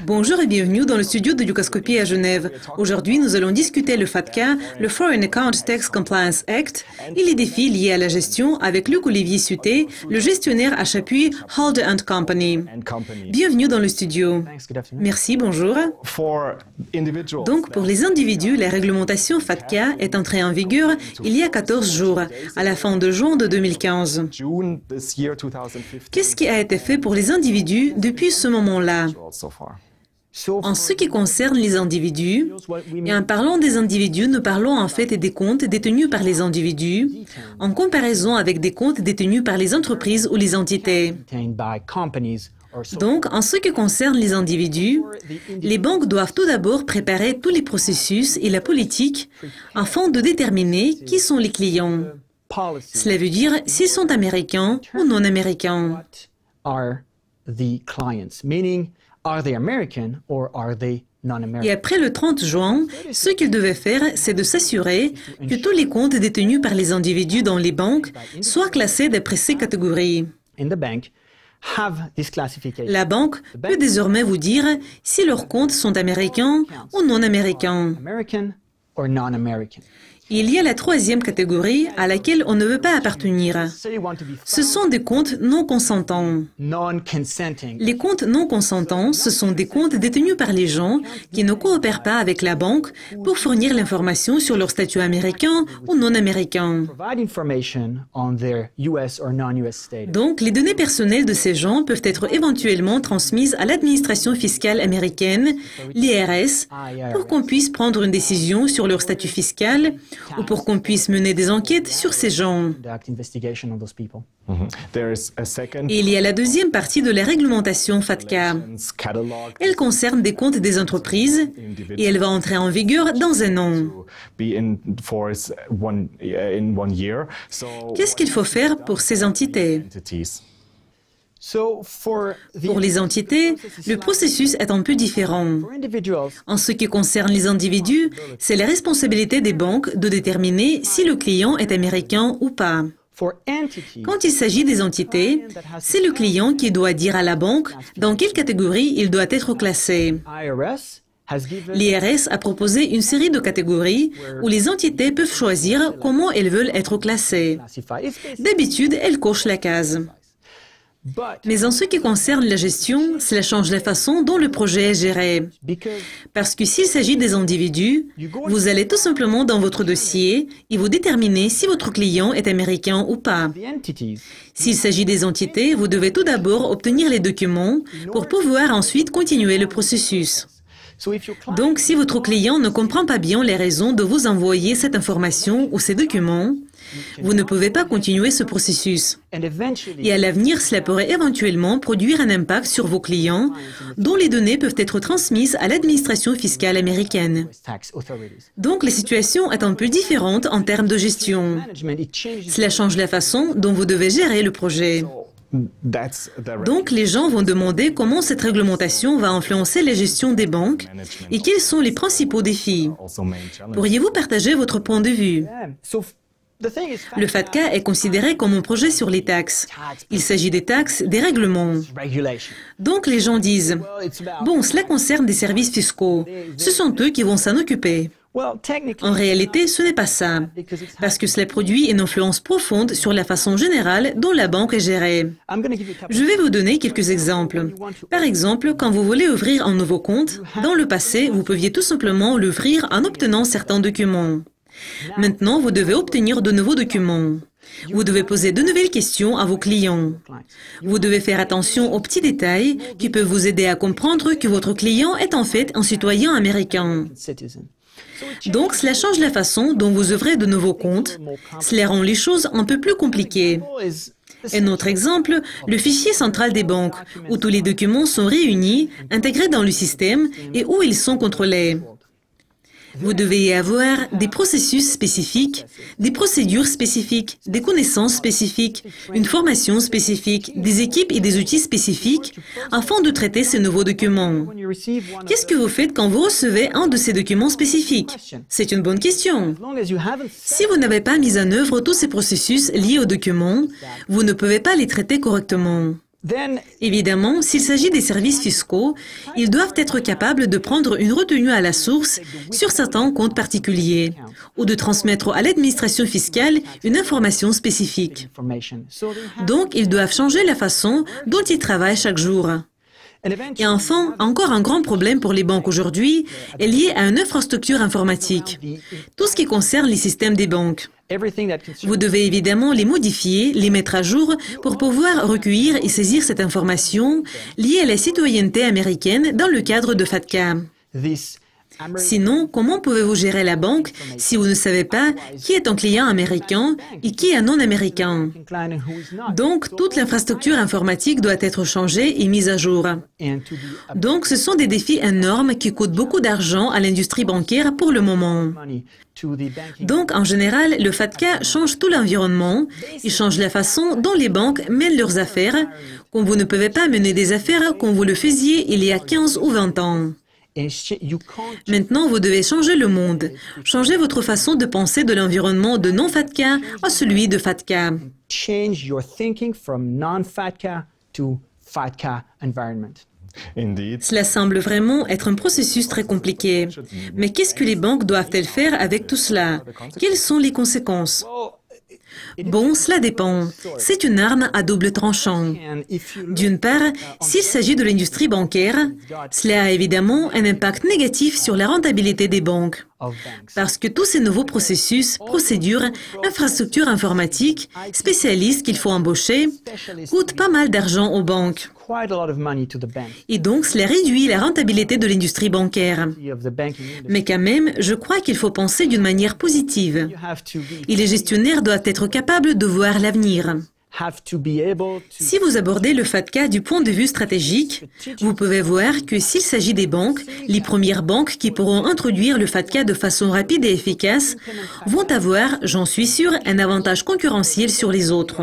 Bonjour et bienvenue dans le studio de Dukascopy à Genève. Aujourd'hui, nous allons discuter le FATCA, le Foreign Account Tax Compliance Act et les défis liés à la gestion avec Luc-Olivier Suté, le gestionnaire à Chapuis Halder & Company. Bienvenue dans le studio. Merci, bonjour. Donc, pour les individus, la réglementation FATCA est entrée en vigueur il y a 14 jours, à la fin de juin de 2015. Qu'est-ce qui a été fait pour les individus depuis ce moment-là? En ce qui concerne les individus, et en parlant des individus, nous parlons en fait des comptes détenus par les individus, en comparaison avec des comptes détenus par les entreprises ou les entités. Donc, en ce qui concerne les individus, les banques doivent tout d'abord préparer tous les processus et la politique afin de déterminer qui sont les clients. Cela veut dire s'ils sont américains ou non américains. Et après le 30 juin, ce qu'ils devaient faire, c'est de s'assurer que tous les comptes détenus par les individus dans les banques soient classés d'après ces catégories. La banque peut désormais vous dire si leurs comptes sont américains ou non américains. Il y a la troisième catégorie à laquelle on ne veut pas appartenir. Ce sont des comptes non consentants. Les comptes non consentants, ce sont des comptes détenus par les gens qui ne coopèrent pas avec la banque pour fournir l'information sur leur statut américain ou non américain. Donc, les données personnelles de ces gens peuvent être éventuellement transmises à l'administration fiscale américaine, l'IRS, pour qu'on puisse prendre une décision sur leur statut fiscal ou pour qu'on puisse mener des enquêtes sur ces gens. Et il y a la deuxième partie de la réglementation FATCA. Elle concerne des comptes des entreprises et elle va entrer en vigueur dans un an. Qu'est-ce qu'il faut faire pour ces entités? Pour les entités, le processus est un peu différent. En ce qui concerne les individus, c'est la responsabilité des banques de déterminer si le client est américain ou pas. Quand il s'agit des entités, c'est le client qui doit dire à la banque dans quelle catégorie il doit être classé. L'IRS a proposé une série de catégories où les entités peuvent choisir comment elles veulent être classées. D'habitude, elles cochent la case. Mais en ce qui concerne la gestion, cela change la façon dont le projet est géré. Parce que s'il s'agit des individus, vous allez tout simplement dans votre dossier et vous déterminez si votre client est américain ou pas. S'il s'agit des entités, vous devez tout d'abord obtenir les documents pour pouvoir ensuite continuer le processus. Donc, si votre client ne comprend pas bien les raisons de vous envoyer cette information ou ces documents, vous ne pouvez pas continuer ce processus. Et à l'avenir, cela pourrait éventuellement produire un impact sur vos clients, dont les données peuvent être transmises à l'administration fiscale américaine. Donc, la situation est un peu différente en termes de gestion. Cela change la façon dont vous devez gérer le projet. Donc, les gens vont demander comment cette réglementation va influencer la gestion des banques et quels sont les principaux défis. Pourriez-vous partager votre point de vue? Le FATCA est considéré comme un projet sur les taxes. Il s'agit des taxes, des règlements. Donc les gens disent, bon, cela concerne des services fiscaux. Ce sont eux qui vont s'en occuper. En réalité, ce n'est pas ça, parce que cela produit une influence profonde sur la façon générale dont la banque est gérée. Je vais vous donner quelques exemples. Par exemple, quand vous voulez ouvrir un nouveau compte, dans le passé, vous pouviez tout simplement l'ouvrir en obtenant certains documents. Maintenant, vous devez obtenir de nouveaux documents. Vous devez poser de nouvelles questions à vos clients. Vous devez faire attention aux petits détails qui peuvent vous aider à comprendre que votre client est en fait un citoyen américain. Donc, cela change la façon dont vous ouvrez de nouveaux comptes. Cela rend les choses un peu plus compliquées. Un autre exemple, le fichier central des banques, où tous les documents sont réunis, intégrés dans le système et où ils sont contrôlés. Vous devez y avoir des processus spécifiques, des procédures spécifiques, des connaissances spécifiques, une formation spécifique, des équipes et des outils spécifiques afin de traiter ces nouveaux documents. Qu'est-ce que vous faites quand vous recevez un de ces documents spécifiques? C'est une bonne question. Si vous n'avez pas mis en œuvre tous ces processus liés aux documents, vous ne pouvez pas les traiter correctement. Évidemment, s'il s'agit des services fiscaux, ils doivent être capables de prendre une retenue à la source sur certains comptes particuliers ou de transmettre à l'administration fiscale une information spécifique. Donc, ils doivent changer la façon dont ils travaillent chaque jour. Et enfin, encore un grand problème pour les banques aujourd'hui est lié à une infrastructure informatique, tout ce qui concerne les systèmes des banques. Vous devez évidemment les modifier, les mettre à jour pour pouvoir recueillir et saisir cette information liée à la citoyenneté américaine dans le cadre de FATCA. Sinon, comment pouvez-vous gérer la banque si vous ne savez pas qui est un client américain et qui est un non-américain? Donc, toute l'infrastructure informatique doit être changée et mise à jour. Donc, ce sont des défis énormes qui coûtent beaucoup d'argent à l'industrie bancaire pour le moment. Donc, en général, le FATCA change tout l'environnement, il change la façon dont les banques mènent leurs affaires, comme vous ne pouvez pas mener des affaires comme vous le faisiez il y a 15 ou 20 ans. Maintenant, vous devez changer le monde, changer votre façon de penser de l'environnement de non-FATCA à celui de FATCA. Change your thinking from non-FATCA to FATCA environment. Cela semble vraiment être un processus très compliqué. Mais qu'est-ce que les banques doivent-elles faire avec tout cela? Quelles sont les conséquences? Bon, cela dépend. C'est une arme à double tranchant. D'une part, s'il s'agit de l'industrie bancaire, cela a évidemment un impact négatif sur la rentabilité des banques. Parce que tous ces nouveaux processus, procédures, infrastructures informatiques, spécialistes qu'il faut embaucher, coûtent pas mal d'argent aux banques. Et donc, cela réduit la rentabilité de l'industrie bancaire. Mais quand même, je crois qu'il faut penser d'une manière positive. Et les gestionnaires doivent être capables de voir l'avenir. Si vous abordez le FATCA du point de vue stratégique, vous pouvez voir que s'il s'agit des banques, les premières banques qui pourront introduire le FATCA de façon rapide et efficace vont avoir, j'en suis sûr, un avantage concurrentiel sur les autres.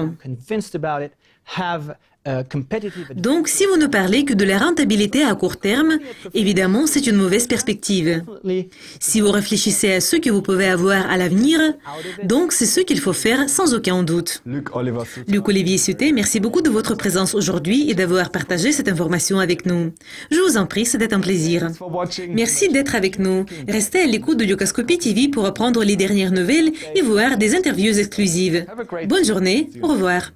Donc, si vous ne parlez que de la rentabilité à court terme, évidemment, c'est une mauvaise perspective. Si vous réfléchissez à ce que vous pouvez avoir à l'avenir, donc c'est ce qu'il faut faire sans aucun doute. Luc-Olivier Suté, merci beaucoup de votre présence aujourd'hui et d'avoir partagé cette information avec nous. Je vous en prie, c'était un plaisir. Merci d'être avec nous. Restez à l'écoute de Yogascopy TV pour apprendre les dernières nouvelles et voir des interviews exclusives. Bonne journée, au revoir.